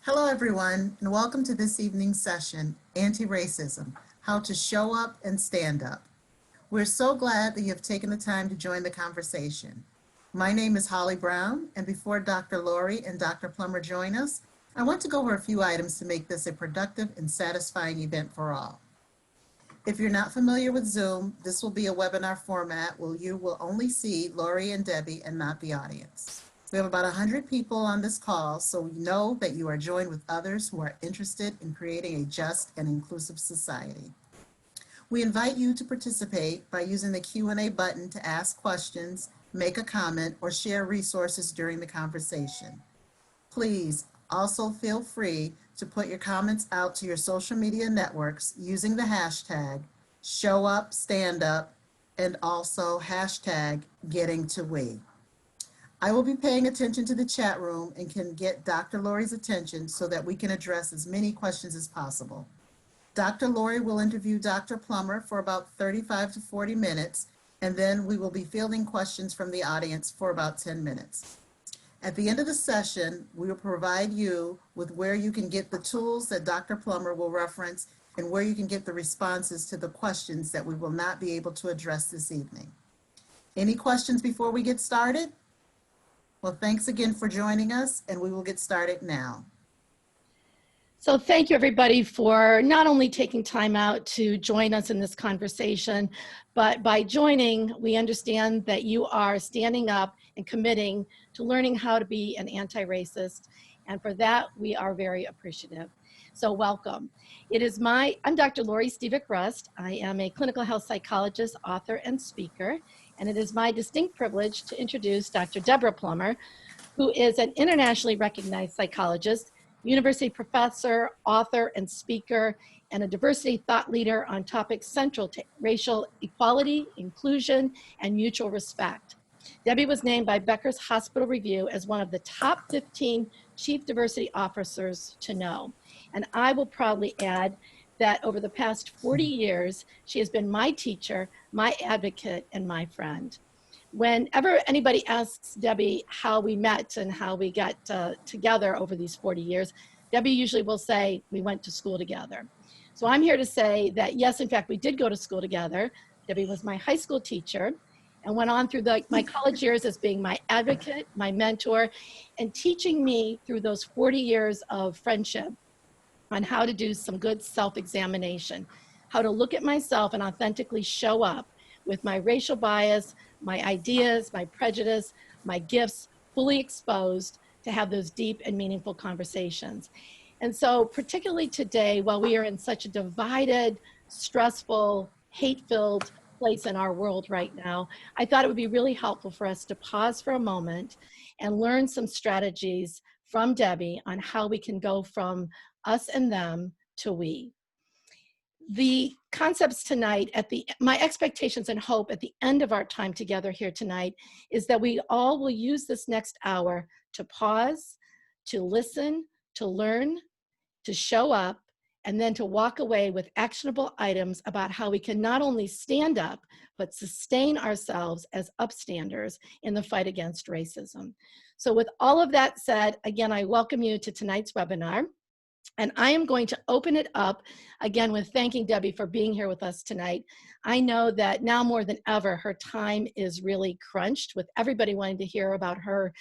Hello, everyone, and welcome to this evening's session, Anti-Racism, How to Show Up and Stand Up. We're so glad that you have taken the time to join the conversation. My name is Holly Brown, and before Dr. Lori and Dr. Plummer join us, I want to go over a few items to make this a productive and satisfying event for all. If you're not familiar with Zoom, this will be a webinar format where you will only see Lori and Debbie and not the audience. We have about 100 people on this call, so we know that you are joined with others who are interested in creating a just and inclusive society. We invite you to participate by using the Q&A button to ask questions, make a comment, or share resources during the conversation. Please also feel free to put your comments out to your social media networks using the hashtag #ShowUpStandUp and also hashtag #GettingToWe. I will be paying attention to the chat room and can get Dr. Lori's attention so that we can address as many questions as possible. Dr. Lori will interview Dr. Plummer for about 35 to 40 minutes, and then we will be fielding questions from the audience for about 10 minutes. At the end of the session, we will provide you with where you can get the tools that Dr. Plummer will reference and where you can get the responses to the questions that we will not be able to address this evening. Any questions before we get started? Well, thanks again for joining us, and we will get started now. So thank you, everybody, for not only taking time out to join us in this conversation, but by joining, we understand that you are standing up and committing to learning how to be an anti-racist. And for that, we are very appreciative. So welcome. I'm Dr. Lori Stevic-Rust. I am a clinical health psychologist, author, and speaker. And it is my distinct privilege to introduce Dr. Deborah Plummer, who is an internationally recognized psychologist, university professor, author, and speaker, and a diversity thought leader on topics central to racial equality, inclusion, and mutual respect. Debbie was named by Becker's Hospital Review as one of the top 15 chief diversity officers to know. And I will proudly add that over the past 40 years, she has been my teacher, my advocate, and my friend. Whenever anybody asks Debbie how we met and how we got together over these 40 years, Debbie usually will say, we went to school together. So I'm here to say that, yes, in fact, we did go to school together. Debbie was my high school teacher and went on through my college years as being my advocate, my mentor, and teaching me through those 40 years of friendship on how to do some good self-examination, how to look at myself and authentically show up with my racial bias, my ideas, my prejudice, my gifts fully exposed to have those deep and meaningful conversations. And so particularly today, while we are in such a divided, stressful, hate-filled place in our world right now, I thought it would be really helpful for us to pause for a moment and learn some strategies from Debbie on how we can go from us and them to we. The concepts tonight, my expectations and hope at the end of our time together here tonight is that we all will use this next hour to pause, to listen, to learn, to show up, and then to walk away with actionable items about how we can not only stand up, but sustain ourselves as upstanders in the fight against racism. So with all of that said, again, I welcome you to tonight's webinar. And I am going to open it up again with thanking Debbie for being here with us tonight. I know that now more than ever, her time is really crunched with everybody wanting to hear about her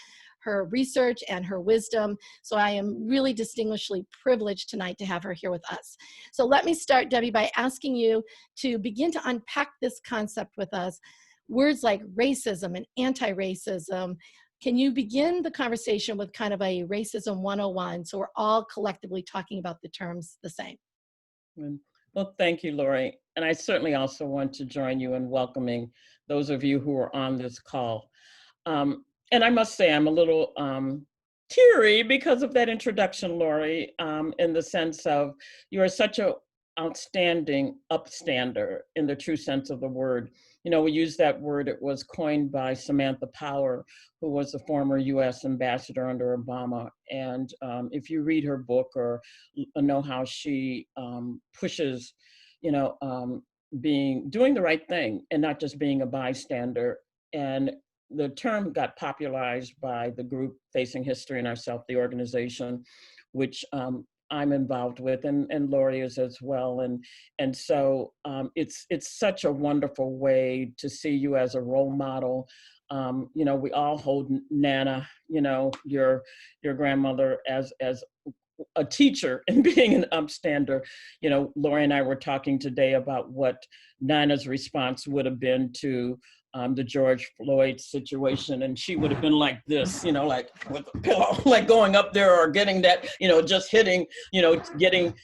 research and her wisdom. So I am really distinguishedly privileged tonight to have her here with us. So let me start, Debbie, by asking you to begin to unpack this concept with us. Words like racism and anti-racism. Can you begin the conversation with kind of a racism 101 so we're all collectively talking about the terms the same? Well, thank you, Lori. And I certainly also want to join you in welcoming those of you who are on this call. And I must say I'm a little teary because of that introduction, Lori, in the sense of you are such an outstanding upstander in the true sense of the word. You know, we use that word, it was coined by Samantha Power, who was the former US ambassador under Obama. And if you read her book or know how she pushes, you know, doing the right thing and not just being a bystander. And the term got popularized by the group Facing History and ourselves, the organization, which I'm involved with, and Lori is as well. And so it's such a wonderful way to see you as a role model. You know, we all hold Nana, you know, your grandmother as a teacher and being an upstander. You know, Lori and I were talking today about what Nana's response would have been to the George Floyd situation, and she would have been like this, you know, like with a pillow, like going up there or getting that, you know, just hitting, you know, getting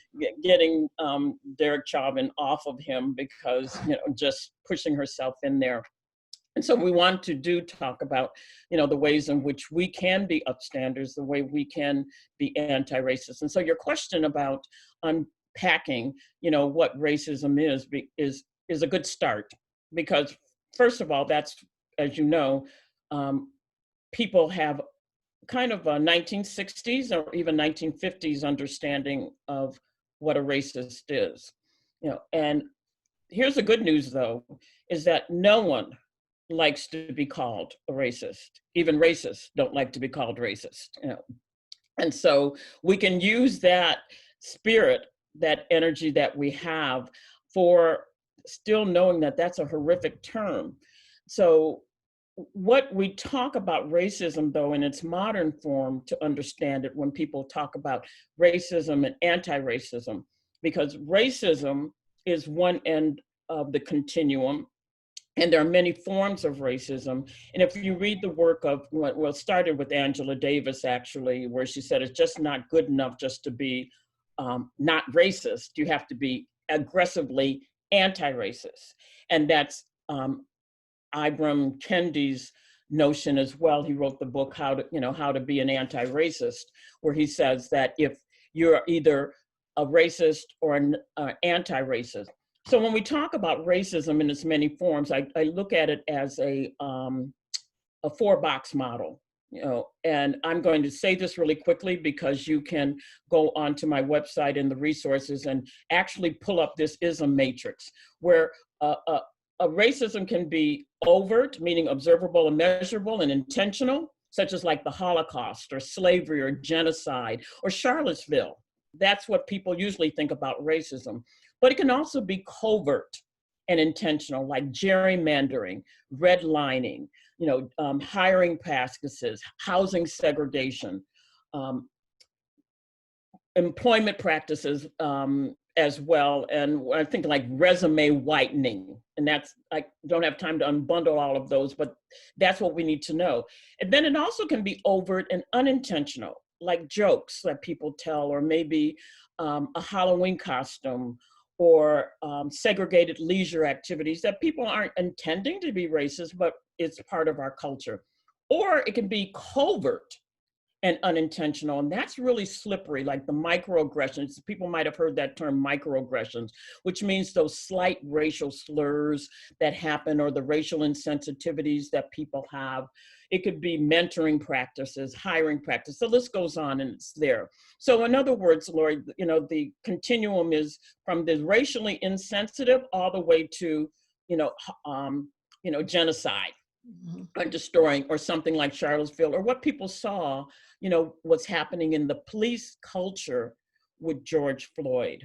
Derek Chauvin off of him because, you know, just pushing herself in there. And so we want to talk about, you know, the ways in which we can be upstanders, the way we can be anti-racist. And so your question about unpacking, you know, what racism is a good start, because first of all, that's, as you know, people have kind of a 1960s or even 1950s understanding of what a racist is, you know. And here's the good news, though, is that no one likes to be called a racist. Even racists don't like to be called racist, you know. And so we can use that spirit, that energy that we have, for still knowing that that's a horrific term. So what we talk about racism, though, in its modern form, to understand it when people talk about racism and anti-racism, because racism is one end of the continuum, and there are many forms of racism. And if you read the work of, well, it started with Angela Davis, actually, where she said it's just not good enough just to be not racist. You have to be aggressively anti-racist. And that's Ibram Kendi's notion as well. He wrote the book, How to Be an Anti-Racist, where he says that if you're either a racist or an anti-racist. So when we talk about racism in its many forms, I look at it as a 4-box model, you know. And I'm going to say this really quickly because you can go onto my website in the resources and actually pull up this ism matrix, where a racism can be overt, meaning observable and measurable and intentional, such as like the Holocaust or slavery or genocide or Charlottesville. That's what people usually think about racism. But it can also be covert and intentional, like gerrymandering, redlining, you know, hiring practices, housing segregation, employment practices as well. And I think like resume whitening. And that's, I don't have time to unbundle all of those, but that's what we need to know. And then it also can be overt and unintentional, like jokes that people tell, or maybe a Halloween costume, or segregated leisure activities that people aren't intending to be racist, but it's part of our culture. Or it can be covert and unintentional, and that's really slippery, like the microaggressions. People might have heard that term, microaggressions, which means those slight racial slurs that happen, or the racial insensitivities that people have. It could be mentoring practices, hiring practice. The list goes on, and it's there. So in other words, Lori, you know, the continuum is from the racially insensitive all the way to, genocide, or destroying, or something like Charlottesville, or what people saw, you know, what's happening in the police culture with George Floyd.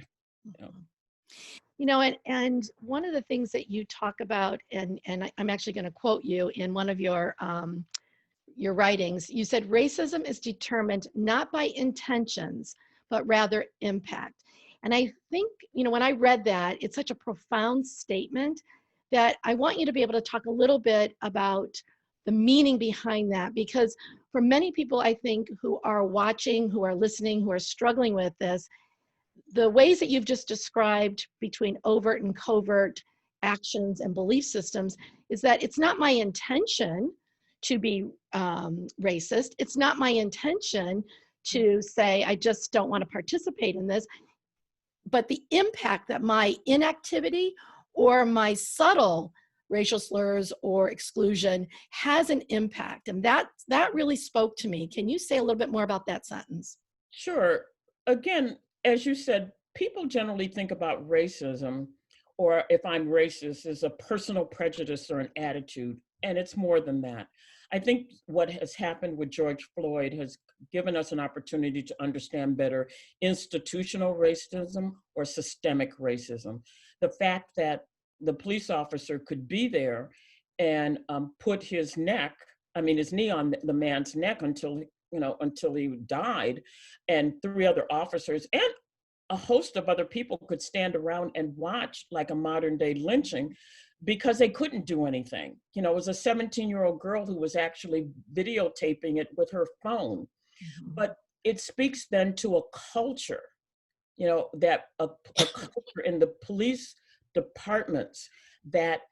You know, and one of the things that you talk about, and I'm actually going to quote you in one of your writings. You said racism is determined not by intentions, but rather impact. And I think, you know, when I read that, it's such a profound statement that I want you to be able to talk a little bit about the meaning behind that, because for many people, I think, who are watching, who are listening, who are struggling with this, the ways that you've just described between overt and covert actions and belief systems is that it's not my intention to be racist. It's not my intention to say, I just don't want to participate in this. But the impact that my inactivity or my subtle racial slurs or exclusion has an impact. And that really spoke to me. Can you say a little bit more about that sentence? Sure. Again, as you said, people generally think about racism, or if I'm racist, as a personal prejudice or an attitude, and it's more than that. I think what has happened with George Floyd has given us an opportunity to understand better institutional racism or systemic racism. The fact that the police officer could be there and put his knee on the man's neck until he died, and 3 other officers and a host of other people could stand around and watch like a modern day lynching because they couldn't do anything. It was a 17-year-old girl who was actually videotaping it with her phone. But it speaks then to a culture, that a culture in the police departments that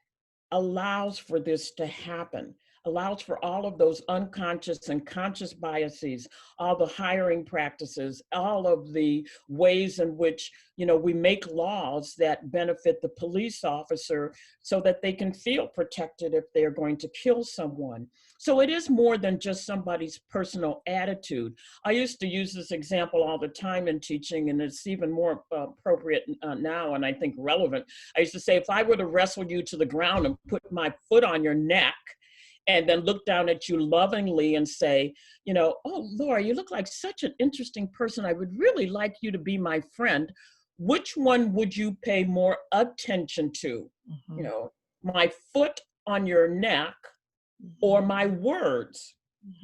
allows for this to happen, allows for all of those unconscious and conscious biases, all the hiring practices, all of the ways in which, we make laws that benefit the police officer so that they can feel protected if they're going to kill someone. So it is more than just somebody's personal attitude. I used to use this example all the time in teaching, and it's even more appropriate now, and I think relevant. I used to say, if I were to wrestle you to the ground and put my foot on your neck, and then look down at you lovingly and say, oh, Laura, you look like such an interesting person. I would really like you to be my friend. Which one would you pay more attention to? My foot on your neck or my words?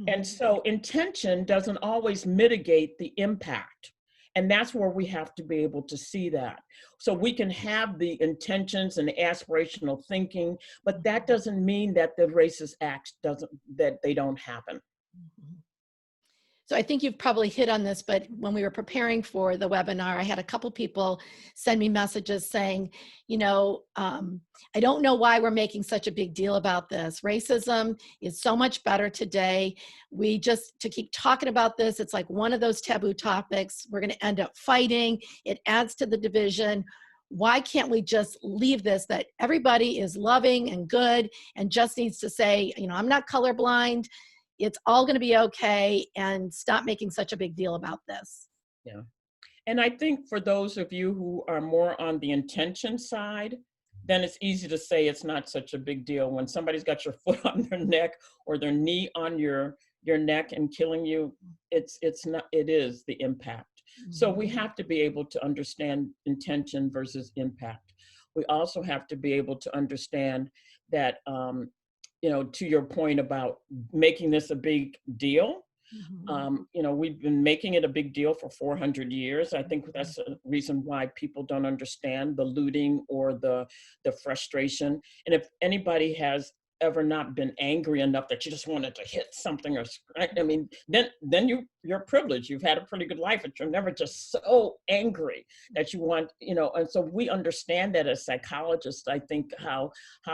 And so intention doesn't always mitigate the impact. And that's where we have to be able to see that. So we can have the intentions and aspirational thinking, but that doesn't mean that the racist acts that they don't happen. So I think you've probably hit on this, but when we were preparing for the webinar, I had a couple people send me messages saying, I don't know why we're making such a big deal about this. Racism is so much better today. To keep talking about this, it's like one of those taboo topics. We're going to end up fighting. It adds to the division. Why can't we just leave this, that everybody is loving and good and just needs to say, I'm not colorblind. It's all going to be okay, and stop making such a big deal about this. Yeah. And I think for those of you who are more on the intention side, then it's easy to say it's not such a big deal. When somebody's got your foot on their neck or their knee on your neck and killing you, it is the impact. So we have to be able to understand intention versus impact. We also have to be able to understand that, to your point about making this a big deal, we've been making it a big deal for 400 years. I think that's a reason why people don't understand the looting or the frustration. And if anybody has ever not been angry enough that you just wanted to hit something then you're privileged. You've had a pretty good life, but you're never just so angry that you want, and so we understand that as psychologists. I think how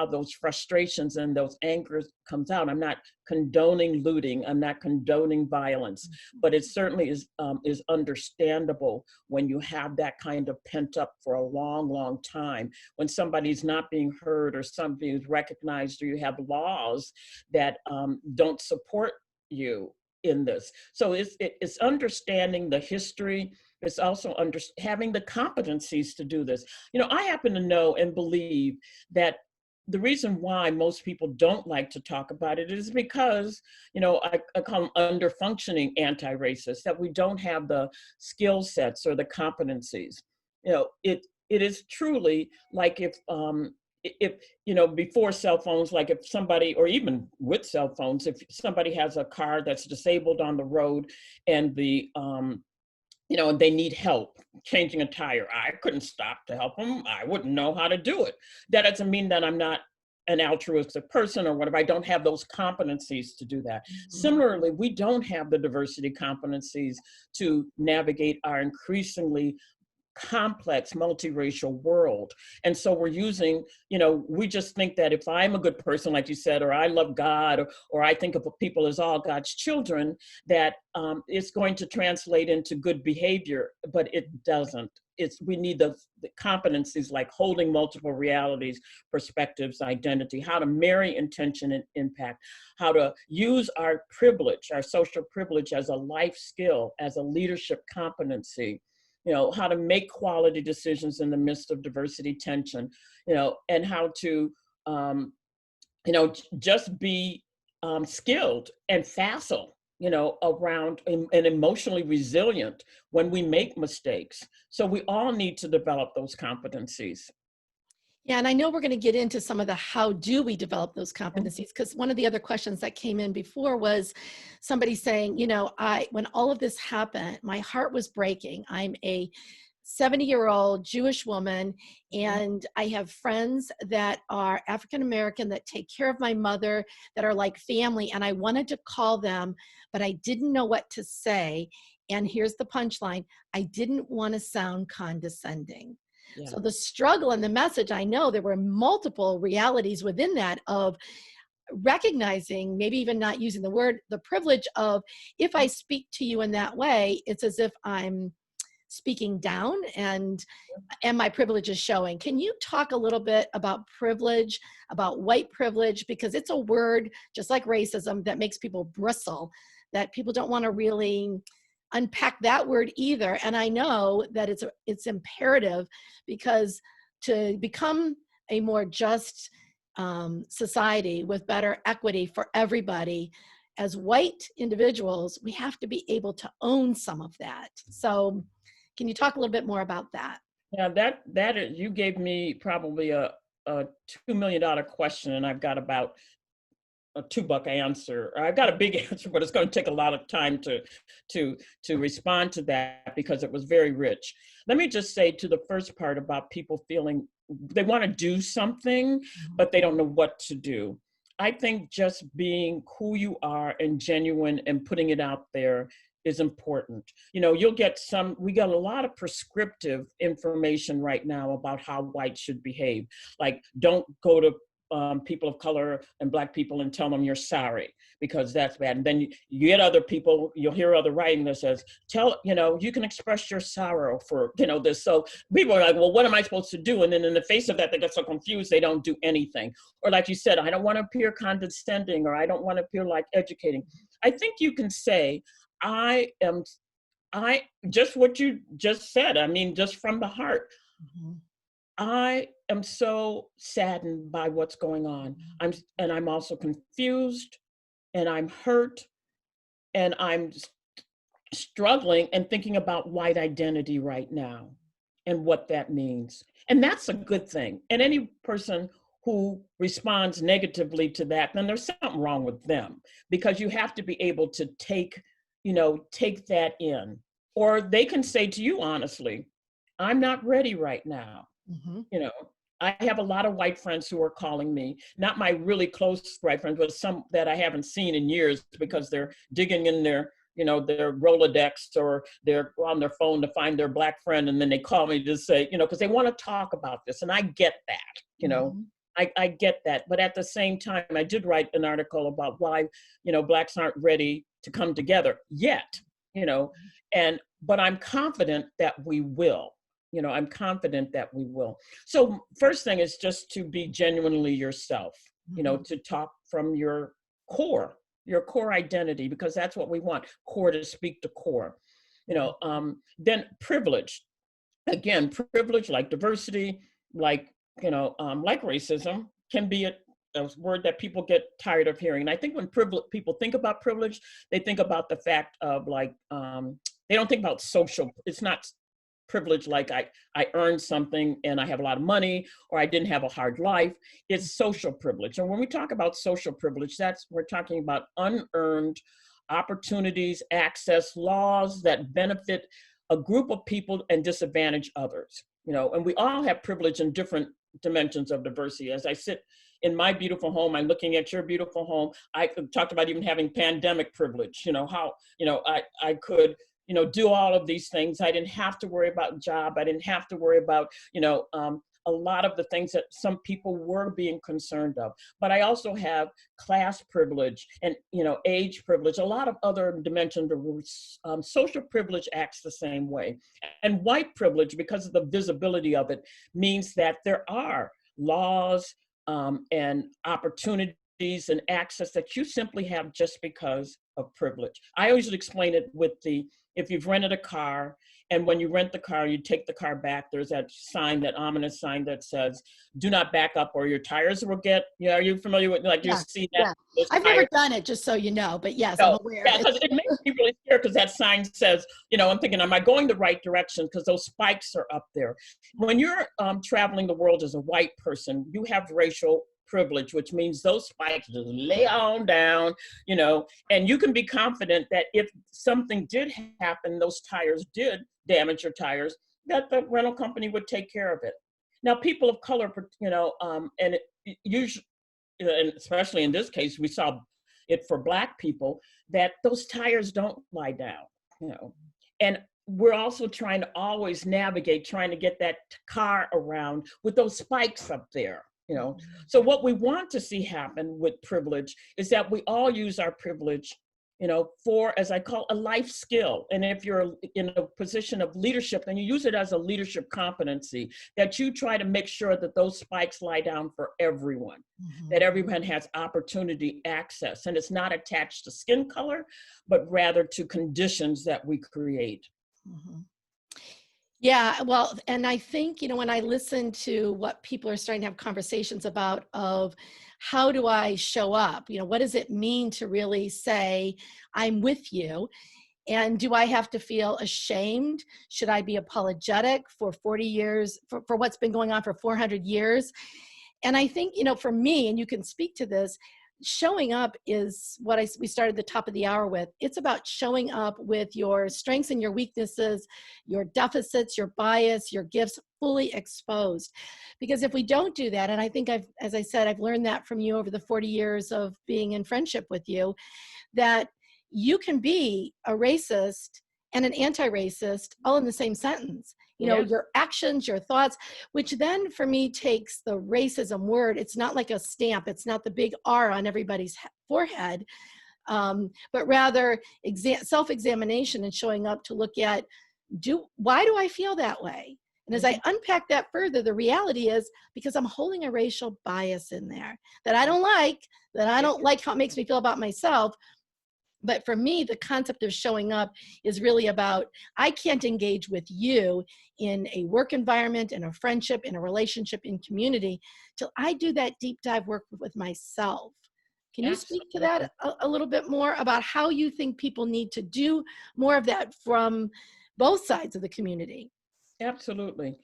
those frustrations and those angers comes out. I'm not condoning looting. I'm not condoning violence, but it certainly is understandable when you have that kind of pent up for a long, long time, when somebody's not being heard or somebody is recognized, or you have laws that don't support you in this. So it's understanding the history. It's also having the competencies to do this. I happen to know and believe that the reason why most people don't like to talk about it is because, I call them under-functioning anti-racists, that we don't have the skill sets or the competencies. It is truly like if before cell phones, like if somebody, or even with cell phones, if somebody has a car that's disabled on the road and they need help changing a tire, I couldn't stop to help them. I wouldn't know how to do it. That doesn't mean that I'm not an altruistic person or whatever. I don't have those competencies to do that. Similarly, we don't have the diversity competencies to navigate our increasingly complex multiracial world. And so we're using, we just think that if I'm a good person, like you said, or I love God, or I think of people as all God's children, that it's going to translate into good behavior, but it doesn't. We need the competencies like holding multiple realities, perspectives, identity, how to marry intention and impact, how to use our privilege, our social privilege, as a life skill, as a leadership competency, how to make quality decisions in the midst of diversity tension, and how to, just be skilled and facile, around and emotionally resilient when we make mistakes. So we all need to develop those competencies. Yeah, and I know we're going to get into some of the how do we develop those competencies, because one of the other questions that came in before was somebody saying, when all of this happened, my heart was breaking. I'm a 70-year-old Jewish woman, and I have friends that are African American that take care of my mother, that are like family, and I wanted to call them, but I didn't know what to say. And here's the punchline: I didn't want to sound condescending. Yeah. So the struggle and the message, I know there were multiple realities within that of recognizing, maybe even not using the word, the privilege of, if I speak to you in that way, it's as if I'm speaking down and my privilege is showing. Can you talk a little bit about privilege, about white privilege? Because it's a word, just like racism, that makes people bristle, that people don't want to really unpack that word either. And I know that it's imperative, because to become a more just society with better equity for everybody, as white individuals, we have to be able to own some of that. So can you talk a little bit more about that? Yeah, that is, you gave me probably a $2 million question, and I've got about a $2 answer. I've got a big answer, but it's going to take a lot of time to respond to that, because it was very rich. Let me just say to the first part about people feeling they want to do something, but they don't know what to do. I think just being who you are and genuine and putting it out there is important. You'll get we got a lot of prescriptive information right now about how whites should behave. Like, don't go to people of color and Black people and tell them you're sorry, because that's bad. And then you get other people, you'll hear other writing that says, you can express your sorrow for, this. So people are like, well, what am I supposed to do? And then in the face of that, they get so confused, they don't do anything. Or like you said, I don't want to appear condescending, or I don't want to appear like educating. I think you can say, I just what you just said, I mean, just from the heart. Mm-hmm. I am so saddened by what's going on. I'm also confused, and I'm hurt, and I'm struggling and thinking about white identity right now and what that means. And that's a good thing. And any person who responds negatively to that, then there's something wrong with them, because you have to be able to take that in. Or they can say to you honestly, I'm not ready right now. Mm-hmm. I have a lot of white friends who are calling me, not my really close white friends, but some that I haven't seen in years, because they're digging in their Rolodex, or they're on their phone to find their Black friend. And then they call me to say, because they want to talk about this. And I get that, Mm-hmm. I get that. But at the same time, I did write an article about why, Blacks aren't ready to come together yet, but I'm confident that we will. I'm confident that we will. So first thing is just to be genuinely yourself, to talk from your core identity, because that's what we want, core to speak to core. Then privilege. Again, privilege, like diversity, like racism, can be a word that people get tired of hearing. And I think when people think about privilege, they think about the fact of they don't think about social. It's not privilege like I earned something and I have a lot of money, or I didn't have a hard life. It's social privilege. And when we talk about social privilege, we're talking about unearned opportunities, access, laws that benefit a group of people and disadvantage others. And we all have privilege in different dimensions of diversity. As I sit in my beautiful home, I'm looking at your beautiful home. I talked about even having pandemic privilege, how, I could, do all of these things. I didn't have to worry about job. I didn't have to worry about, a lot of the things that some people were being concerned of. But I also have class privilege and, age privilege, a lot of other dimensions of social privilege acts the same way. And white privilege, because of the visibility of it, means that there are laws and opportunities and access that you simply have just because of privilege. I always explain it with if you've rented a car And when you rent the car, you take the car back, there's that sign, that ominous sign that says, do not back up or your tires will get, are you familiar with, like, you Yeah, see that? yeah. Those I've never tires. done it, just so you know, but yes, I'm No, aware of yeah, it. because it makes me really scared because that sign says, I'm thinking, am I going the right direction? Because those spikes are up there. When you're traveling the world as a white person, you have racial privilege, which means those spikes just lay on down, and you can be confident that if something did happen, those tires did damage your tires, that the rental company would take care of it. Now, people of color, and usually, and especially in this case, we saw it for Black people, that those tires don't lie down, and we're also trying to always navigate, trying to get that car around with those spikes up there, So what we want to see happen with privilege is that we all use our privilege, for, as I call, a life skill. And if you're in a position of leadership, then you use it as a leadership competency, that you try to make sure that those spikes lie down for everyone, that everyone has opportunity access. And it's not attached to skin color, but rather to conditions that we create. Yeah, well, and I think, when I listen to what people are starting to have conversations about of how do I show up, what does it mean to really say, I'm with you? And do I have to feel ashamed? Should I be apologetic for 40 years, for what's been going on for 400 years? And I think, for me, and you can speak to this, showing up is what we started the top of the hour with. It's about showing up with your strengths and your weaknesses, your deficits, your bias, your gifts fully exposed. Because if we don't do that, and I think as I said, I've learned that from you over the 40 years of being in friendship with you, that you can be a racist and an anti-racist all in the same sentence. Your actions, your thoughts, which then for me takes the racism word. It's not like a stamp. It's not the big R on everybody's forehead, but rather self-examination and showing up to look at, why do I feel that way? And as I unpack that further, the reality is because I'm holding a racial bias in there that I don't like how it makes me feel about myself. But for me, the concept of showing up is really about, I can't engage with you in a work environment, in a friendship, in a relationship, in community, till I do that deep dive work with myself. Can you speak to that a little bit more about how you think people need to do more of that from both sides of the community? Absolutely.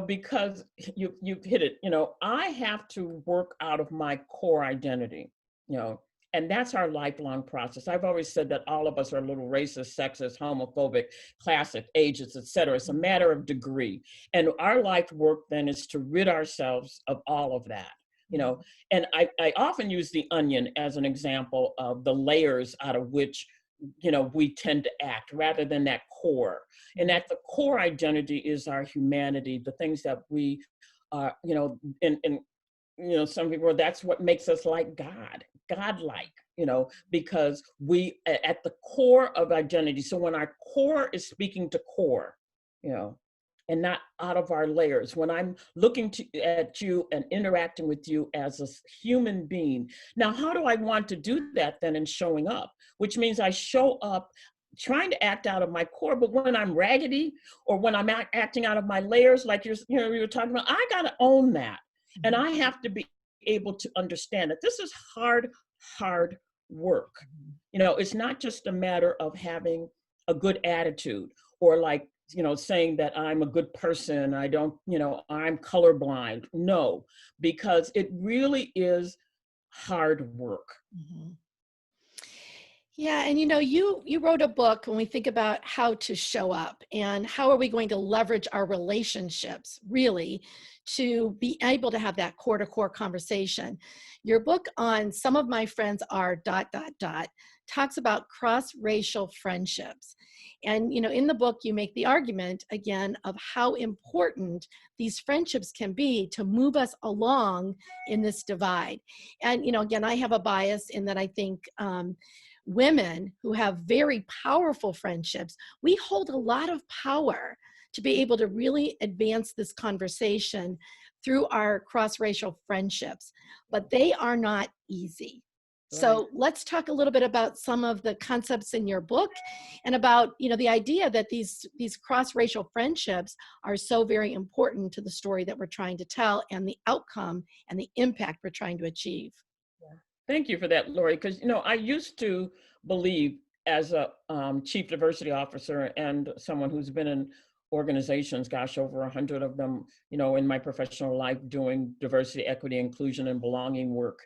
Because you've hit it, I have to work out of my core identity, and that's our lifelong process. I've always said that all of us are a little racist, sexist, homophobic, classic, ageist, et cetera. It's a matter of degree. And our life work then is to rid ourselves of all of that. And I often use the onion as an example of the layers out of which we tend to act, rather than that core. And at the core identity is our humanity, the things that we are, and some people, that's what makes us like godlike, because we, at the core of identity. So when our core is speaking to core, and not out of our layers, when I'm looking at you and interacting with you as a human being. Now, how do I want to do that then in showing up? Which means I show up trying to act out of my core, but when I'm raggedy or when I'm acting out of my layers, like you were talking about, I got to own that. And I have to be able to understand that this is hard work. It's not just a matter of having a good attitude or like, saying that I'm a good person, I don't, I'm colorblind. No, because it really is hard work. Yeah, and you wrote a book when we think about how to show up and how are we going to leverage our relationships really to be able to have that core-to-core conversation. Your book on Some of My Friends Are ... talks about cross-racial friendships. And in the book, you make the argument again of how important these friendships can be to move us along in this divide. And again, I have a bias in that I think women who have very powerful friendships, we hold a lot of power to be able to really advance this conversation through our cross-racial friendships, but they are not easy. So let's talk a little bit about some of the concepts in your book and about, the idea that these cross-racial friendships are so very important to the story that we're trying to tell and the outcome and the impact we're trying to achieve. Yeah. Thank you for that, Lori, because, I used to believe as a chief diversity officer and someone who's been in organizations, gosh, over 100 of them, in my professional life doing diversity, equity, inclusion, and belonging work.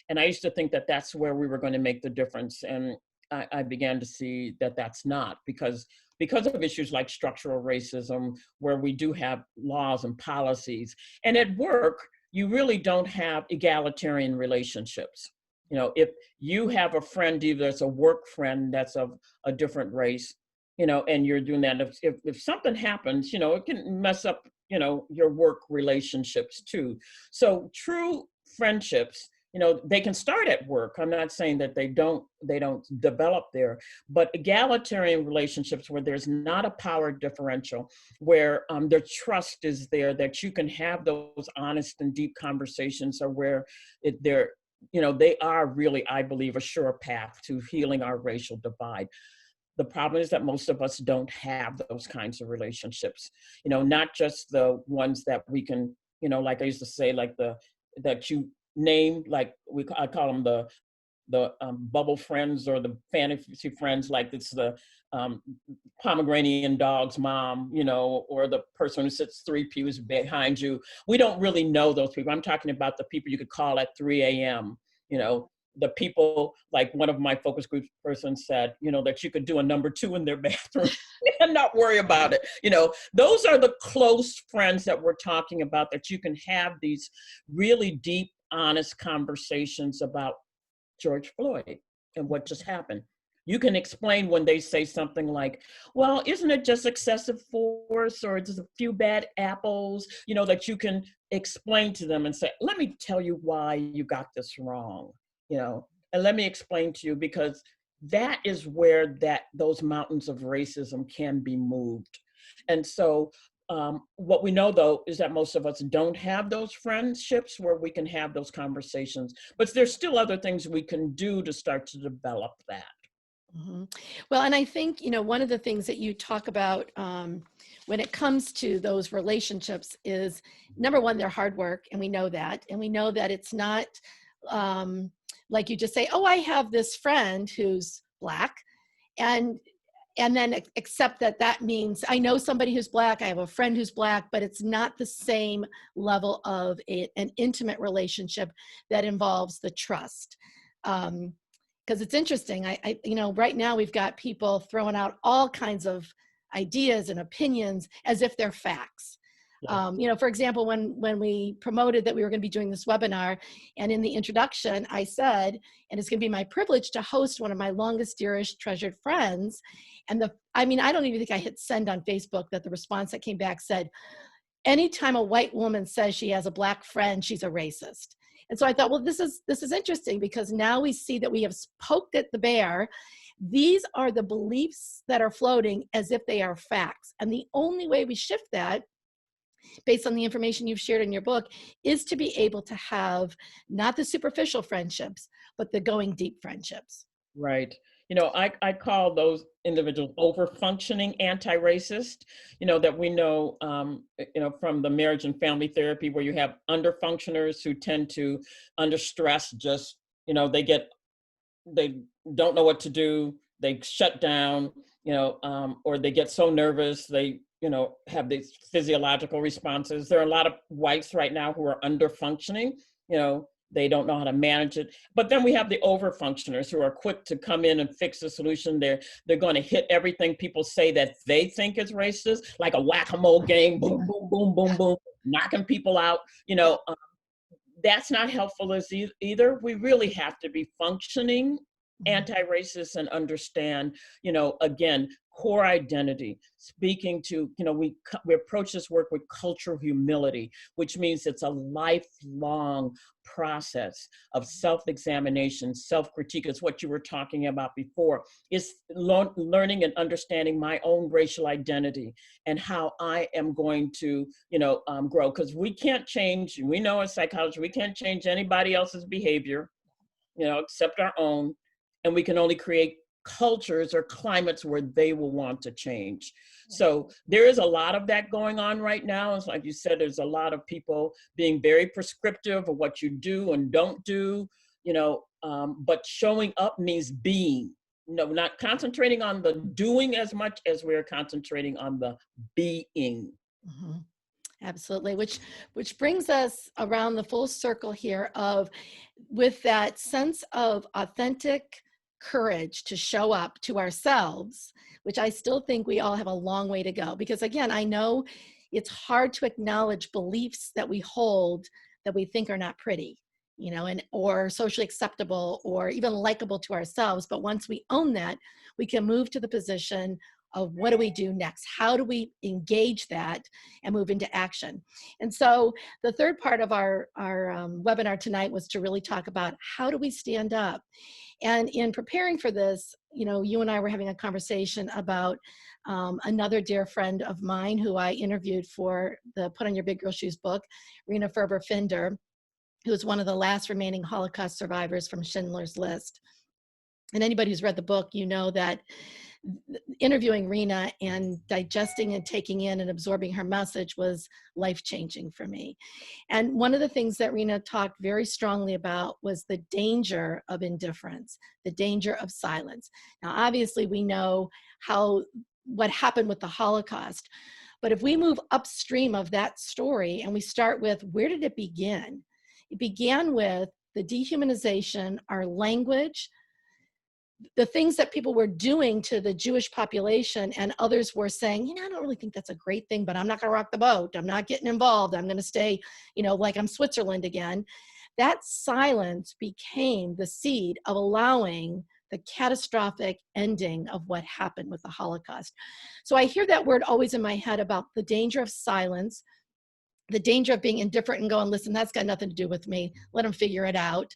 And I used to think that that's where we were going to make the difference. And I began to see that that's not, because of issues like structural racism, where we do have laws and policies. And at work, you really don't have egalitarian relationships. If you have a friend, either it's a work friend that's of a different race, and you're doing that, if something happens, it can mess up, your work relationships too. So true friendships, they can start at work. I'm not saying that they don't develop there, but egalitarian relationships where there's not a power differential, where the trust is there, that you can have those honest and deep conversations, or where they are really, I believe, a sure path to healing our racial divide. The problem is that most of us don't have those kinds of relationships, not just the ones that we can, like I used to say, like that you name, like I call them the bubble friends or the fantasy friends, like it's the Pomeranian dog's mom, or the person who sits 3 pews behind you. We don't really know those people. I'm talking about the people you could call at 3 a.m., the people, like one of my focus group persons said, that you could do a number 2 in their bathroom and not worry about it. Those are the close friends that we're talking about, that you can have these really deep, honest conversations about George Floyd and what just happened. You can explain when they say something like, well, isn't it just excessive force, or just a few bad apples, that you can explain to them and say, let me tell you why you got this wrong, and let me explain to you, because that is where those mountains of racism can be moved. And so what we know, though, is that most of us don't have those friendships where we can have those conversations, but there's still other things we can do to start to develop that. Mm-hmm. Well, and I think, one of the things that you talk about when it comes to those relationships is, number one, they're hard work, and we know that. And we know that it's not like you just say, oh, I have this friend who's Black, and then accept that means I know somebody who's Black, I have a friend who's Black, but it's not the same level of an intimate relationship that involves the trust. Because it's interesting, I right now we've got people throwing out all kinds of ideas and opinions as if they're facts. Yeah. For example, when we promoted that we were going to be doing this webinar, and in the introduction, I said, and it's going to be my privilege to host one of my longest, dearest, treasured friends. And I don't even think I hit send on Facebook, that the response that came back said, anytime a white woman says she has a Black friend, she's a racist. And so I thought, well, this is interesting, because now we see that we have poked at the bear. These are the beliefs that are floating as if they are facts. And the only way we shift that, based on the information you've shared in your book, is to be able to have not the superficial friendships, but the going deep friendships. Right. I call those individuals over-functioning anti-racist, that we know, from the marriage and family therapy, where you have under-functioners who tend to, under stress, just, they don't know what to do, they shut down, or they get so nervous, they, have these physiological responses. There are a lot of whites right now who are under-functioning, they don't know how to manage it. But then we have the over-functioners who are quick to come in and fix the solution. They're going to hit everything people say that they think is racist, like a whack-a-mole game, boom, boom, boom, boom, boom, knocking people out. That's not helpful as either. We really have to be functioning anti-racist and understand, again, core identity, speaking to, we approach this work with cultural humility, which means it's a lifelong process of self-examination, self-critique. It's what you were talking about before. It's learning and understanding my own racial identity and how I am going to, grow. Because we can't change, we know as psychologists, we can't change anybody else's behavior. accept our own, and we can only create cultures or climates where they will want to change. So there is a lot of that going on right now. It's like you said, there's a lot of people being very prescriptive of what you do and don't do, but showing up means being. Not concentrating on the doing as much as we're concentrating on the being. Mm-hmm. Absolutely, which brings us around the full circle here of, with that sense of authentic courage to show up to ourselves, which I still think we all have a long way to go. Because again, I know it's hard to acknowledge beliefs that we hold that we think are not pretty, or socially acceptable or even likable to ourselves. But once we own that, we can move to the position of what do we do next? How do we engage that and move into action? And so the third part of our webinar tonight was to really talk about how do we stand up? And in preparing for this, you and I were having a conversation about another dear friend of mine who I interviewed for the Put on Your Big Girl Shoes book, Rena Ferber-Finder, who was one of the last remaining Holocaust survivors from Schindler's List. And anybody who's read the book, that interviewing Rena and digesting and taking in and absorbing her message was life-changing for me. And one of the things that Rena talked very strongly about was the danger of indifference, the danger of silence. Now, obviously, we know what happened with the Holocaust, but if we move upstream of that story and we start with, where did it begin? It began with the dehumanization, our language, the things that people were doing to the Jewish population, and others were saying, I don't really think that's a great thing, but I'm not going to rock the boat. I'm not getting involved. I'm going to stay, like I'm Switzerland again. That silence became the seed of allowing the catastrophic ending of what happened with the Holocaust. So I hear that word always in my head about the danger of silence, the danger of being indifferent and going, listen, that's got nothing to do with me. Let them figure it out.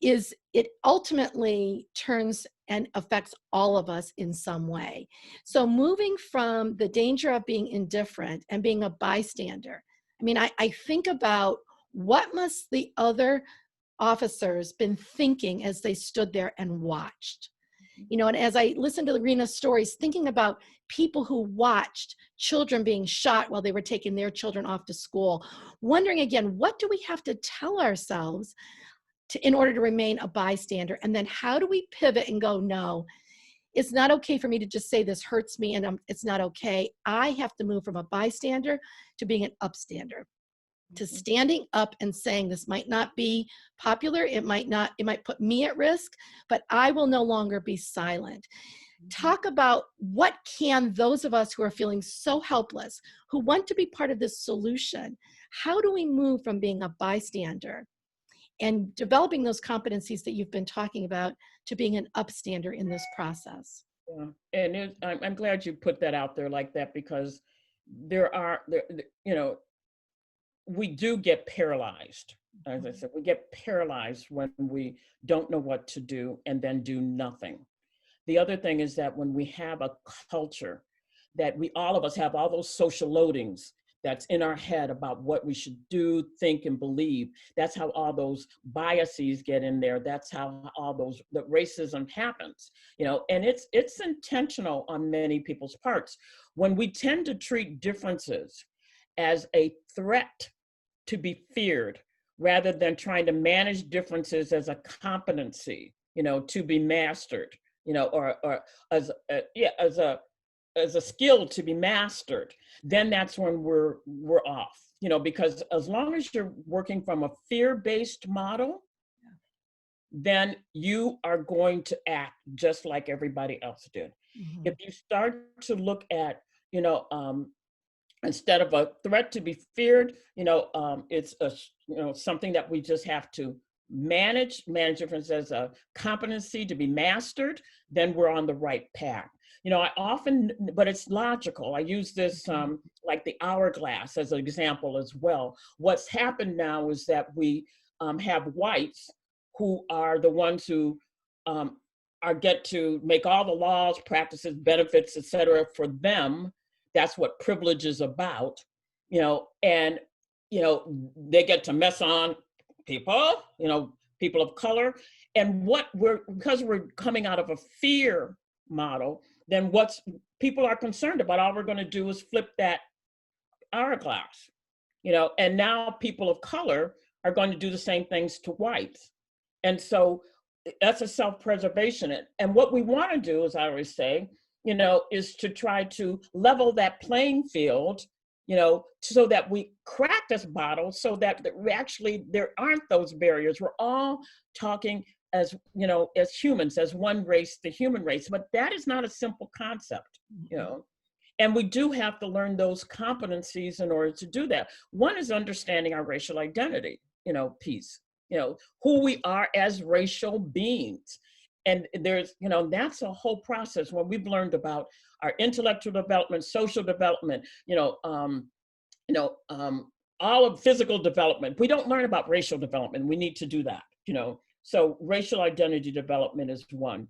Is it ultimately turns and affects all of us in some way. So moving from the danger of being indifferent and being a bystander, I think about what must the other officers been thinking as they stood there and watched. And as I listened to Rena's stories, thinking about people who watched children being shot while they were taking their children off to school, wondering again, what do we have to tell ourselves in order to remain a bystander? And then how do we pivot and go, no, it's not okay for me to just say this hurts me and it's not okay. I have to move from a bystander to being an upstander, to standing up and saying this might not be popular. It might put me at risk, but I will no longer be silent. Talk about what can those of us who are feeling so helpless, who want to be part of this solution, how do we move from being a bystander and developing those competencies that you've been talking about to being an upstander in this process? Yeah. And I'm glad you put that out there like that, because we do get paralyzed. As I said, we get paralyzed when we don't know what to do and then do nothing. The other thing is that when we have a culture that all of us have all those social loadings that's in our head about what we should do, think, and believe. That's how all those biases get in there. That's how the racism happens, and it's intentional on many people's parts. When we tend to treat differences as a threat to be feared, rather than trying to manage differences as a competency, to be mastered, or as a skill to be mastered, then that's when we're off, because as long as you're working from a fear-based model, then you are going to act just like everybody else did. Mm-hmm. If you start to look at, instead of a threat to be feared, it's something that we just have to manage difference as a competency to be mastered, then we're on the right path. But it's logical. I use this like the hourglass as an example as well. What's happened now is that we have whites who are the ones who get to make all the laws, practices, benefits, et cetera, for them. That's what privilege is about, and they get to mess on people, people of color. And because we're coming out of a fear model, then what's people are concerned about, all we're going to do is flip that hourglass, and now people of color are going to do the same things to whites. And so that's a self-preservation. And what we want to do, as I always say, is to try to level that playing field, so that we crack this bottle, so that actually there aren't those barriers. We're all talking as humans, as one race, the human race, but that is not a simple concept, and we do have to learn those competencies in order to do that. One is understanding our racial identity, piece, who we are as racial beings. And there's, that's a whole process when we've learned about our intellectual development, social development, all of physical development. We don't learn about racial development. We need to do that, So racial identity development is one.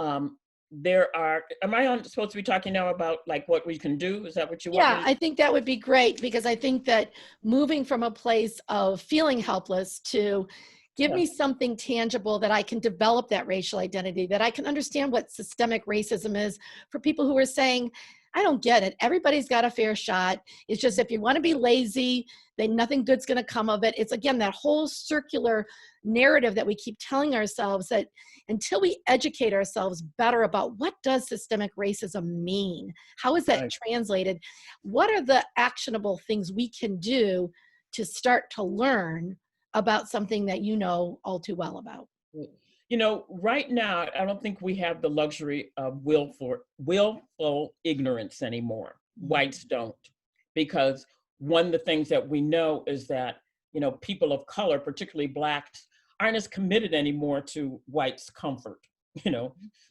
Am I supposed to be talking now about like what we can do? Is that what you want? Yeah, I think that would be great, because I think that moving from a place of feeling helpless to give me something tangible that I can develop that racial identity, that I can understand what systemic racism is, for people who are saying, I don't get it. Everybody's got a fair shot. It's just, if you want to be lazy, then nothing good's going to come of it. It's, again, that whole circular narrative that we keep telling ourselves, that until we educate ourselves better about what does systemic racism mean, how is that translated, what are the actionable things we can do to start to learn about something that all too well about. Right now, I don't think we have the luxury of willful ignorance anymore. Whites don't, because one of the things that we know is that, people of color, particularly Blacks, aren't as committed anymore to whites' comfort,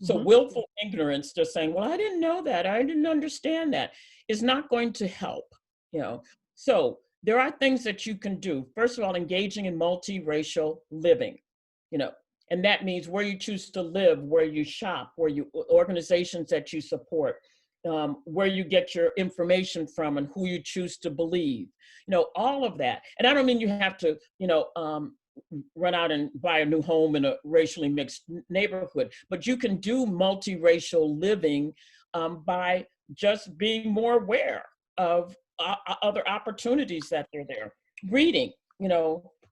So willful ignorance, just saying, well, I didn't know that, I didn't understand that, is not going to help, So there are things that you can do. First of all, engaging in multiracial living, and that means where you choose to live, where you shop, organizations that you support, where you get your information from, and who you choose to believe, all of that. And I don't mean you have to, run out and buy a new home in a racially mixed neighborhood, but you can do multiracial living by just being more aware of other opportunities that are there. Reading,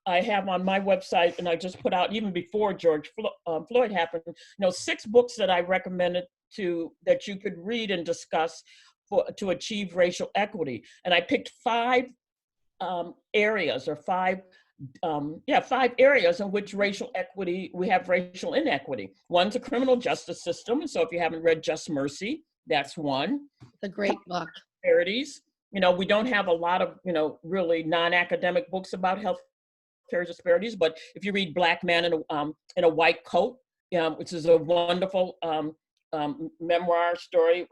I have on my website, and I just put out, even before George Floyd happened, 6 books that I recommended that you could read and discuss to achieve racial equity. And I picked 5 areas, or 5 areas in which we have racial inequity. One's a criminal justice system. So if you haven't read Just Mercy, that's one. It's a great book. Disparities. We don't have a lot of, really non-academic books about healthcare disparities, but if you read Black Man in a White Coat, which is a wonderful memoir story,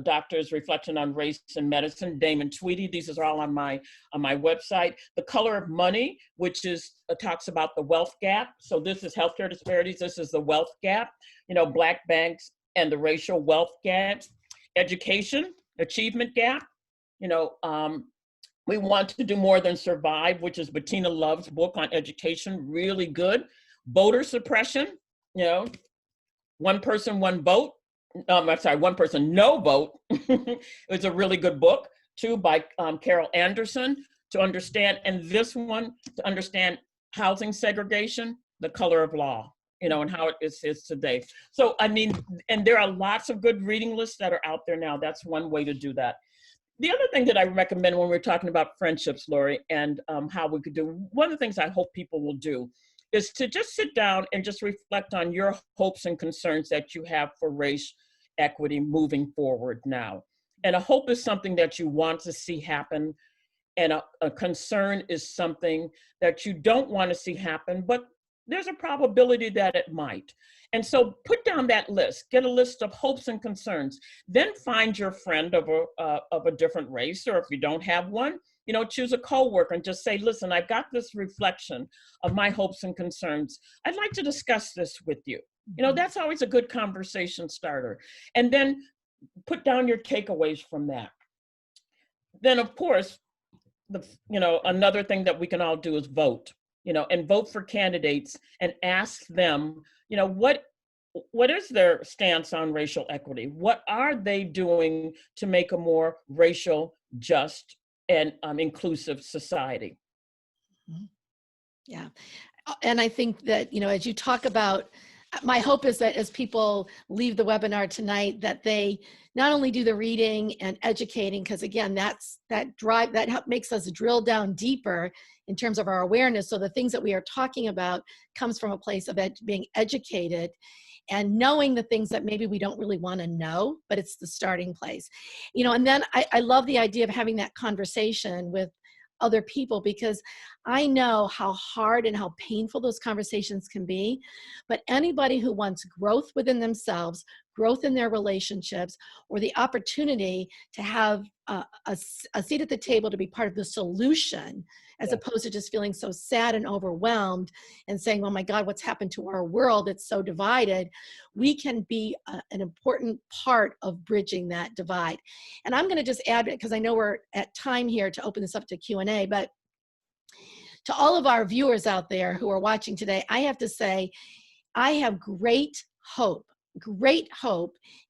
Doctor's Reflection on Race and Medicine, Damon Tweedy, these are all on my website. The Color of Money, which talks about the wealth gap. So this is healthcare disparities, this is the wealth gap, Black banks and the racial wealth gaps. Education, achievement gap. We want to do more than survive, which is Bettina Love's book on education, really good. Voter suppression, one person, one vote. One person, no vote. It's a really good book, too, by Carol Anderson, to understand, and this one, to understand housing segregation, the color of law, and how it is today. So, I mean, and there are lots of good reading lists that are out there now. That's one way to do that. The other thing that I recommend when we're talking about friendships, Lori, and how we could do, one of the things I hope people will do is to just sit down and just reflect on your hopes and concerns that you have for race equity moving forward now. And a hope is something that you want to see happen, and a concern is something that you don't want to see happen, but there's a probability that it might. And so put down that list, get a list of hopes and concerns, then find your friend of a different race, or if you don't have one, choose a coworker and just say, listen, I've got this reflection of my hopes and concerns. I'd like to discuss this with you. That's always a good conversation starter. And then put down your takeaways from that. Then, of course, another thing that we can all do is vote. and vote for candidates and ask them, what is their stance on racial equity? What are they doing to make a more racial, just, and inclusive society? Yeah. And I think that, as you talk about, my hope is that as people leave the webinar tonight, that they not only do the reading and educating, because again, that makes us drill down deeper in terms of our awareness. So the things that we are talking about comes from a place of being educated and knowing the things that maybe we don't really want to know, but it's the starting place. And then I love the idea of having that conversation with other people, because I know how hard and how painful those conversations can be. But anybody who wants growth within themselves, growth in their relationships, or the opportunity to have a seat at the table to be part of the solution, as opposed to just feeling so sad and overwhelmed and saying, oh my God, what's happened to our world? It's so divided. We can be an important part of bridging that divide. And I'm going to just add, because I know we're at time here to open this up to Q&A, but to all of our viewers out there who are watching today, I have to say, I have great hope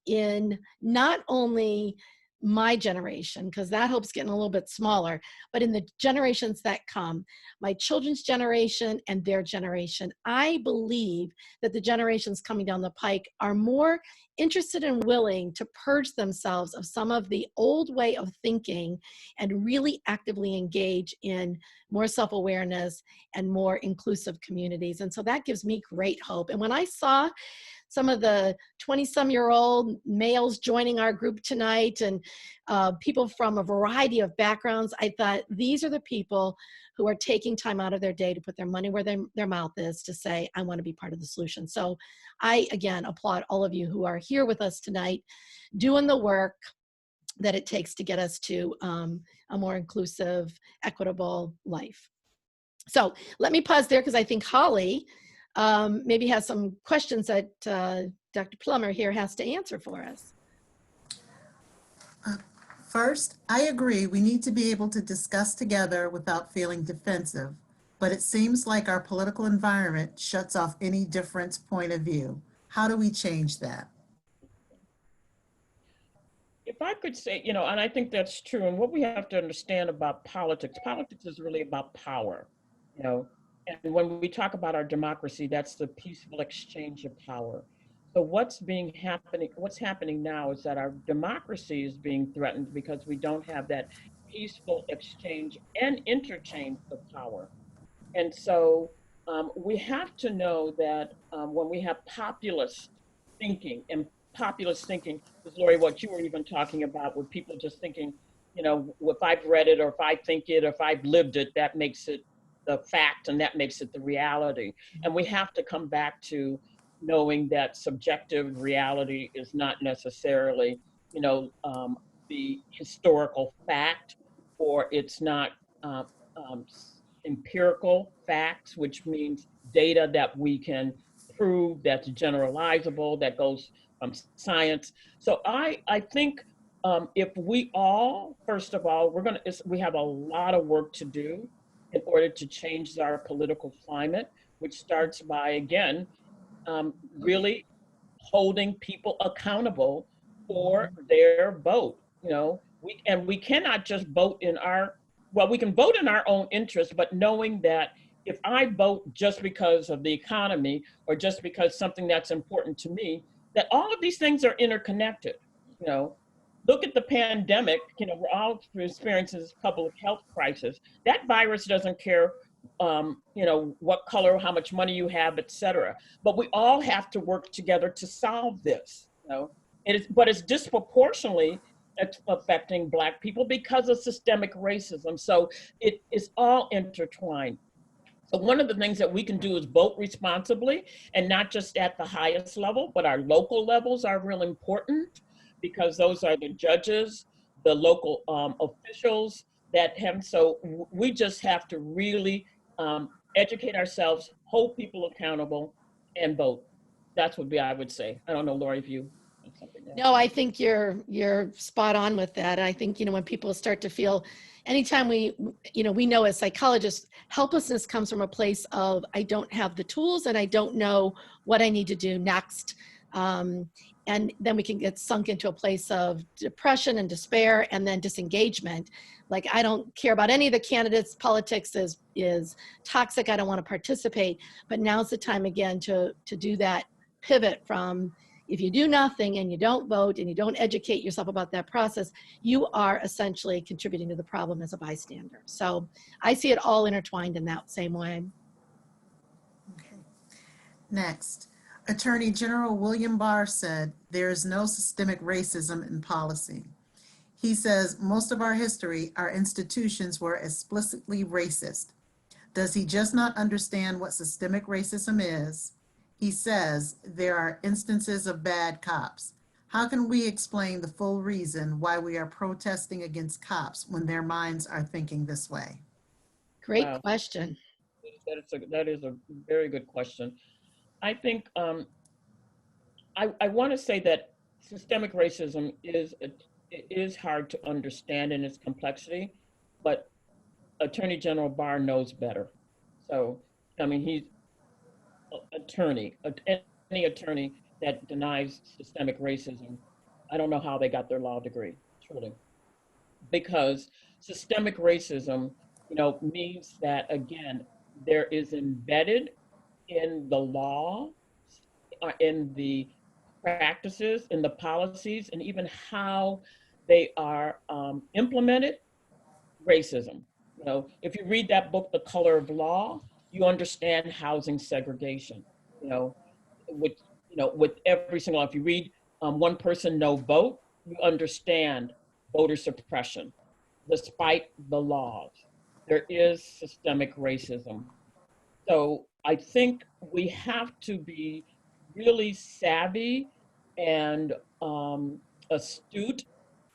in not only my generation, because that hope's getting a little bit smaller, but in the generations that come, my children's generation and their generation. I believe that the generations coming down the pike are more interested and willing to purge themselves of some of the old way of thinking and really actively engage in more self-awareness and more inclusive communities. And so that gives me great hope. And when I saw some of the 20-some-year-old males joining our group tonight, and people from a variety of backgrounds, I thought, these are the people who are taking time out of their day to put their money where their mouth is, to say, I want to be part of the solution. So I, again, applaud all of you who are here with us tonight, doing the work that it takes to get us to a more inclusive, equitable life. So let me pause there, because I think Holly maybe has some questions that Dr. Plummer here has to answer for us. First, I agree we need to be able to discuss together without feeling defensive, but it seems like our political environment shuts off any different point of view. How do we change that? If I could say, and I think that's true. And what we have to understand about politics is really about power, and when we talk about our democracy, that's the peaceful exchange of power. So what's happening now is that our democracy is being threatened because we don't have that peaceful exchange and interchange of power. And so we have to know that when we have populist thinking is, Lori, what you were even talking about, with people just thinking, if I've read it, or if I think it, or if I've lived it, that makes it the fact, and that makes it the reality. And we have to come back to knowing that subjective reality is not necessarily, the historical fact, or it's not empirical facts, which means data that we can prove, that's generalizable, that goes from science. So I think if we all, first of all, we have a lot of work to do in order to change our political climate, which starts by, again, really holding people accountable for their vote. We cannot just vote we can vote in our own interest, but knowing that if I vote just because of the economy, or just because something that's important to me, that all of these things are interconnected. Look at the pandemic. We're all experiencing this public health crisis. That virus doesn't care, what color, how much money you have, et cetera. But we all have to work together to solve this. But it's disproportionately affecting Black people because of systemic racism. So it is all intertwined. So one of the things that we can do is vote responsibly, and not just at the highest level, but our local levels are real important, because those are the judges, the local officials that have. So we just have to really educate ourselves, hold people accountable, and vote. That's what I would say. I don't know, Lori, if you. Something else. No, I think you're spot on with that. I think, when people start to feel, anytime we know as psychologists, helplessness comes from a place of, I don't have the tools and I don't know what I need to do next. And then we can get sunk into a place of depression and despair and then disengagement. Like, I don't care about any of the candidates. Politics is toxic. I don't want to participate. But now's the time again to do that pivot from, if you do nothing and you don't vote and you don't educate yourself about that process, you are essentially contributing to the problem as a bystander. So I see it all intertwined in that same way. Okay. Next, Attorney General William Barr said there is no systemic racism in policy. He says most of our history, our institutions were explicitly racist. Does he just not understand what systemic racism is? He says there are instances of bad cops. How can we explain the full reason why we are protesting against cops when their minds are thinking this way? Great Wow. question. That is a very good question. I think I want to say that systemic racism is hard to understand in its complexity, but Attorney General Barr knows better. So, I mean, he's any attorney that denies systemic racism, I don't know how they got their law degree, truly. Because systemic racism, means that, again, there is embedded in the law, in the practices, in the policies, and even how they are implemented, racism. If you read that book, The Color of Law, you understand housing segregation. You know, with with every single. If you read One Person, No Vote, you understand voter suppression, despite the laws. There is systemic racism. So I think we have to be really savvy and astute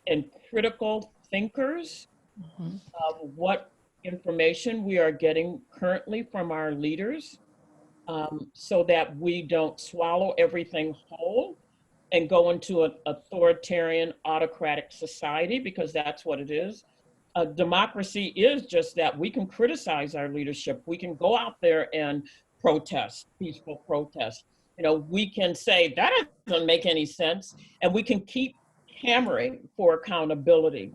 and critical thinkers Mhm. of what information we are getting currently from our leaders, so that we don't swallow everything whole and go into an authoritarian, autocratic society, because that's what it is. Democracy is just that. We can criticize our leadership. We can go out there and protest, peaceful protest. We can say that doesn't make any sense, and we can keep hammering for accountability.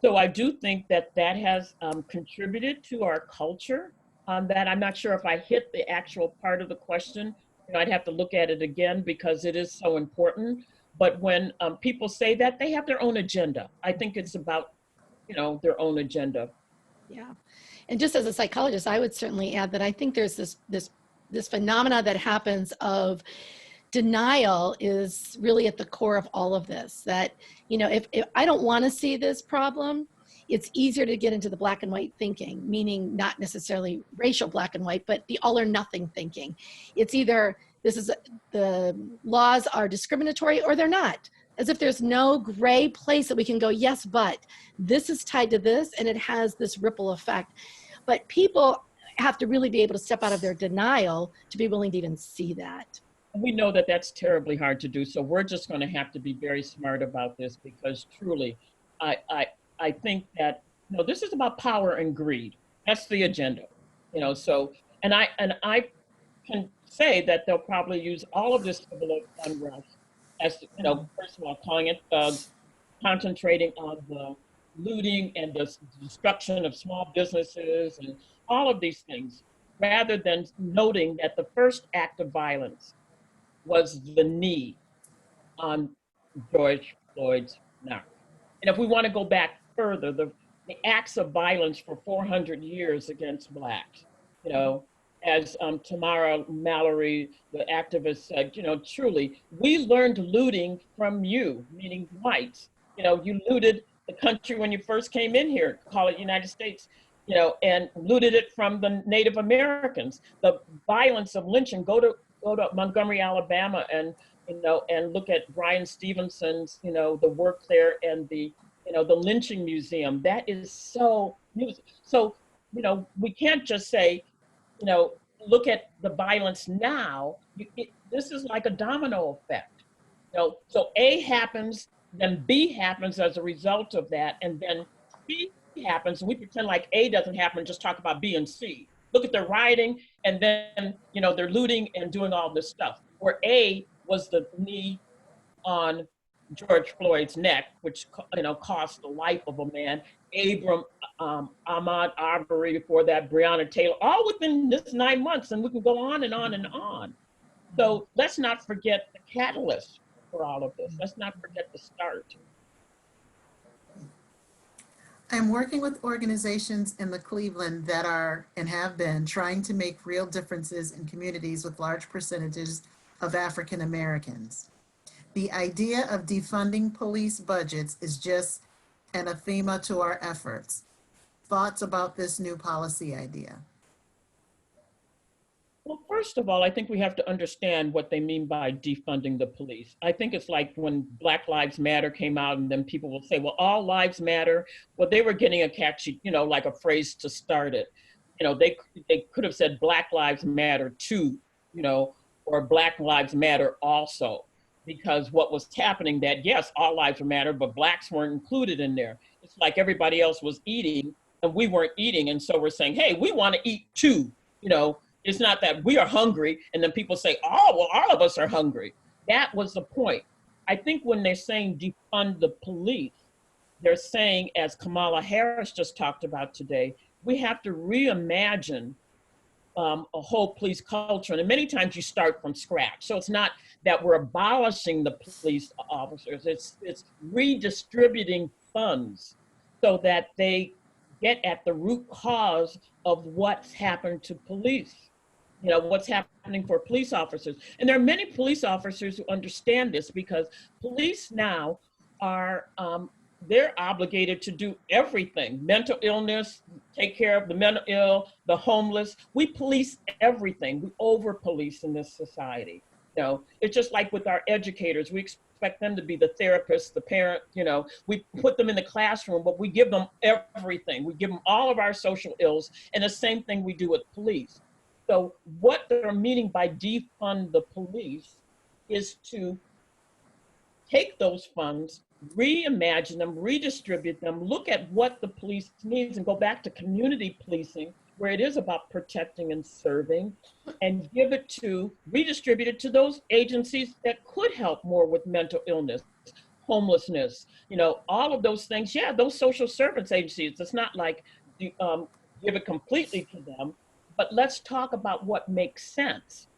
So I do think that has contributed to our culture. That I'm not sure if I hit the actual part of the question. I'd have to look at it again because it is so important. But when people say that, they have their own agenda. I think it's about their own agenda. Yeah. And just as a psychologist, I would certainly add that I think there's this phenomena that happens of denial is really at the core of all of this. That, if I don't want to see this problem, it's easier to get into the black and white thinking, meaning not necessarily racial black and white, but the all or nothing thinking. It's either the laws are discriminatory or they're not, as if there's no gray place that we can go, yes, but this is tied to this and it has this ripple effect. But people have to really be able to step out of their denial to be willing to even see that. We know that that's terribly hard to do. So we're just going to have to be very smart about this, because truly, I think that this is about power and greed. That's the agenda. So and I can say that they'll probably use all of this civil unrest as first of all, calling it thugs, concentrating on the looting and the destruction of small businesses and all of these things, rather than noting that the first act of violence was the knee on George Floyd's neck. And if we want to go back further, the acts of violence for 400 years against Blacks, as Tamara Mallory, the activist, said, truly, we learned looting from you, meaning whites. You looted the country when you first came in here, call it United States, and looted it from the Native Americans. The violence of lynching, go to Montgomery, Alabama, and and look at Brian Stevenson's, the work there, and the lynching museum. That is so music. So, we can't just say, look at the violence now. This is like a domino effect. So A happens, then B happens as a result of that, and then C happens, and we pretend like A doesn't happen, just talk about B and C. Look at their rioting, and then, they're looting and doing all this stuff. Where A was the knee on George Floyd's neck, which, cost the life of a man. Abram, Ahmaud Arbery, before that, Breonna Taylor, all within this 9 months, and we can go on and on and on. So let's not forget the catalyst for all of this. Let's not forget the start. I'm working with organizations in the Cleveland that are and have been trying to make real differences in communities with large percentages of African Americans. The idea of defunding police budgets is just anathema to our efforts. Thoughts about this new policy idea? Well, first of all, I think we have to understand what they mean by defunding the police. I think it's like when Black Lives Matter came out, and then people will say, well, all lives matter. Well, they were getting a catchy, like a phrase to start it. They could have said Black Lives Matter too, or Black Lives Matter also. Because what was happening that, yes, all lives matter, but Blacks weren't included in there. It's like everybody else was eating and we weren't eating. And so we're saying, hey, we want to eat too. It's not that we are hungry and then people say, oh, well, all of us are hungry. That was the point. I think when they're saying defund the police, they're saying, as Kamala Harris just talked about today, we have to reimagine a whole police culture. And many times you start from scratch. So it's not that we're abolishing the police officers, it's redistributing funds so that they get at the root cause of what's happened to police, what's happening for police officers. And there are many police officers who understand this, because police now are, they're obligated to do everything. Mental illness, take care of the mental ill, the homeless. We police everything. We over-police in this society. It's just like with our educators. We expect them to be the therapist, the parent, we put them in the classroom, but we give them everything. We give them all of our social ills, and the same thing we do with police. So what they're meaning by defund the police is to take those funds, reimagine them, redistribute them, look at what the police needs, and go back to community policing, where it is about protecting and serving, and redistribute it to those agencies that could help more with mental illness, homelessness, all of those things. Yeah, those social service agencies, it's not like give it completely to them, but let's talk about what makes sense.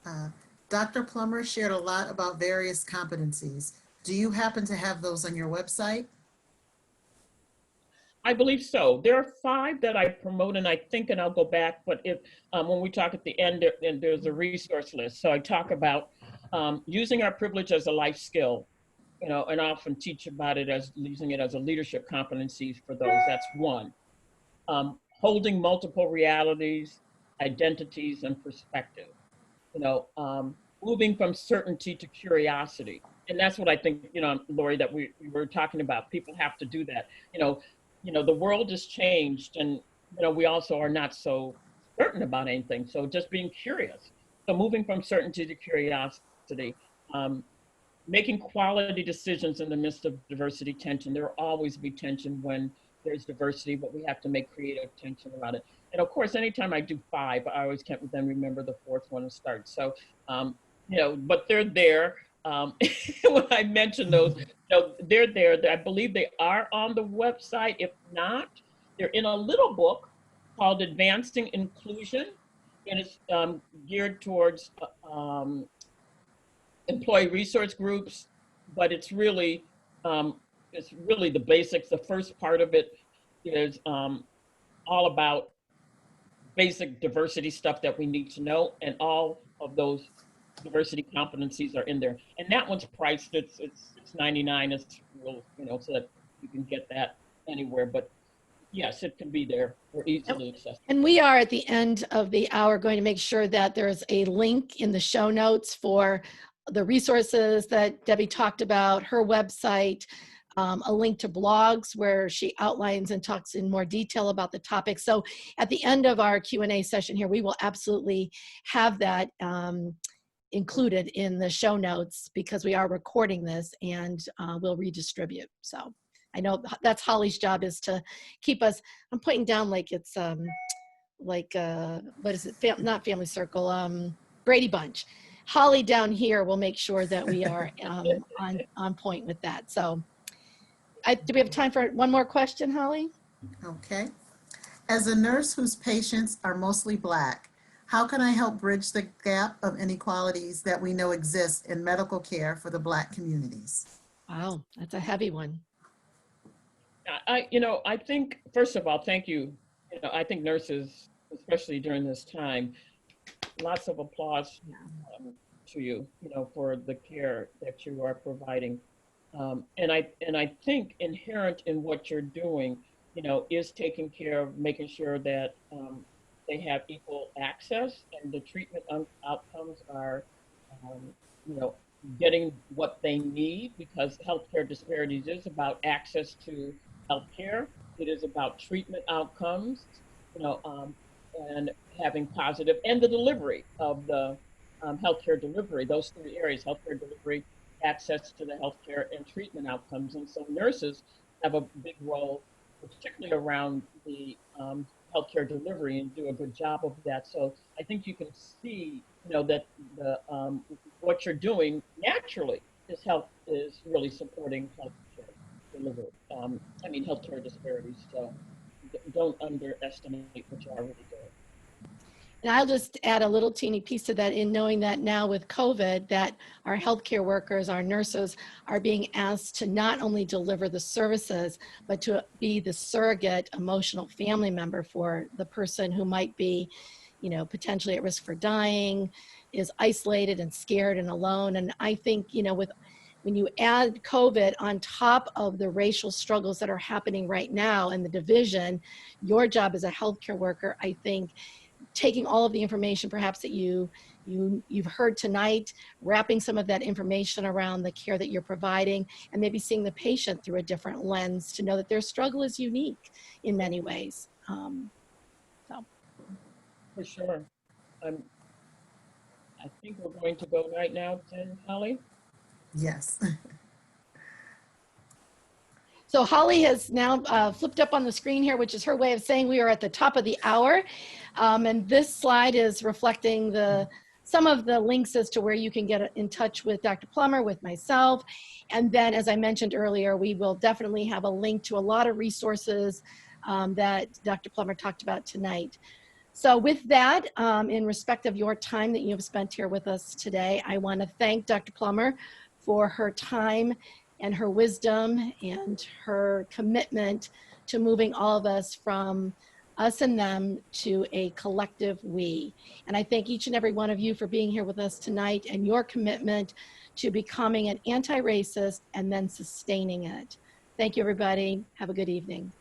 Okay. Dr. Plummer shared a lot about various competencies. Do you happen to have those on your website? I believe so. There are 5 that I promote, and I think, and I'll go back, but if when we talk at the end, there's a resource list. So I talk about using our privilege as a life skill, and I often teach about it as using it as a leadership competencies for those. That's 1. Holding multiple realities, identities, and perspective. Moving from certainty to curiosity. And that's what I think, Lori, that we were talking about. People have to do that. The world has changed, and we also are not so certain about anything. So just being curious. So moving from certainty to curiosity, making quality decisions in the midst of diversity tension. There will always be tension when there's diversity, but we have to make creative tension around it. And of course, anytime I do 5, I always can't then remember the 4th one to start. So, but they're there. When I mention those, they're there. I believe they are on the website. If not, they're in a little book called Advancing Inclusion, and it's geared towards employee resource groups, but it's really the basics. The first part of it is all about basic diversity stuff that we need to know, and all of those diversity competencies are in there. And that one's priced, it's $99. It's real, so that you can get that anywhere. But yes, it can be there or easily accessible. And we are at the end of the hour going to make sure that there's a link in the show notes for the resources that Debbie talked about, her website, a link to blogs where she outlines and talks in more detail about the topic. So at the end of our Q&A session here, we will absolutely have that included in the show notes, because we are recording this, and we'll redistribute. So I know that's Holly's job, is to keep us, I'm pointing down like it's what is it? Not Family Circle, Brady Bunch. Holly down here will make sure that we are on point with that. So do we have time for one more question, Holly? Okay. As a nurse whose patients are mostly Black, how can I help bridge the gap of inequalities that we know exist in medical care for the Black communities? Wow, that's a heavy one. I think, first of all, thank you. I think nurses, especially during this time, lots of applause to you, for the care that you are providing. And I think inherent in what you're doing, is taking care of making sure that they have equal access, and the treatment outcomes are, getting what they need, because healthcare disparities is about access to healthcare. It is about treatment outcomes, and having positive, and the delivery of the healthcare delivery, those three areas: healthcare delivery, access to the healthcare, and treatment outcomes. And so nurses have a big role, particularly around the healthcare delivery, and do a good job of that. So I think you can see, that the what you're doing naturally is really supporting healthcare delivery. Healthcare disparities. So don't underestimate what you're already doing. And I'll just add a little teeny piece to that, in knowing that now with COVID, that our healthcare workers, our nurses, are being asked to not only deliver the services, but to be the surrogate emotional family member for the person who might be, potentially at risk for dying, is isolated and scared and alone. And I think, when you add COVID on top of the racial struggles that are happening right now and the division, your job as a healthcare worker, I think, taking all of the information perhaps that you've heard tonight, wrapping some of that information around the care that you're providing, and maybe seeing the patient through a different lens to know that their struggle is unique in many ways. For sure. I think we're going to go right now, Holly. Yes. So Holly has now flipped up on the screen here, which is her way of saying we are at the top of the hour. And this slide is reflecting some of the links as to where you can get in touch with Dr. Plummer, with myself. And then, as I mentioned earlier, we will definitely have a link to a lot of resources that Dr. Plummer talked about tonight. So with that, in respect of your time that you have spent here with us today, I want to thank Dr. Plummer for her time and her wisdom and her commitment to moving all of us from us and them to a collective we. And I thank each and every one of you for being here with us tonight, and your commitment to becoming an anti-racist and then sustaining it. Thank you, everybody. Have a good evening.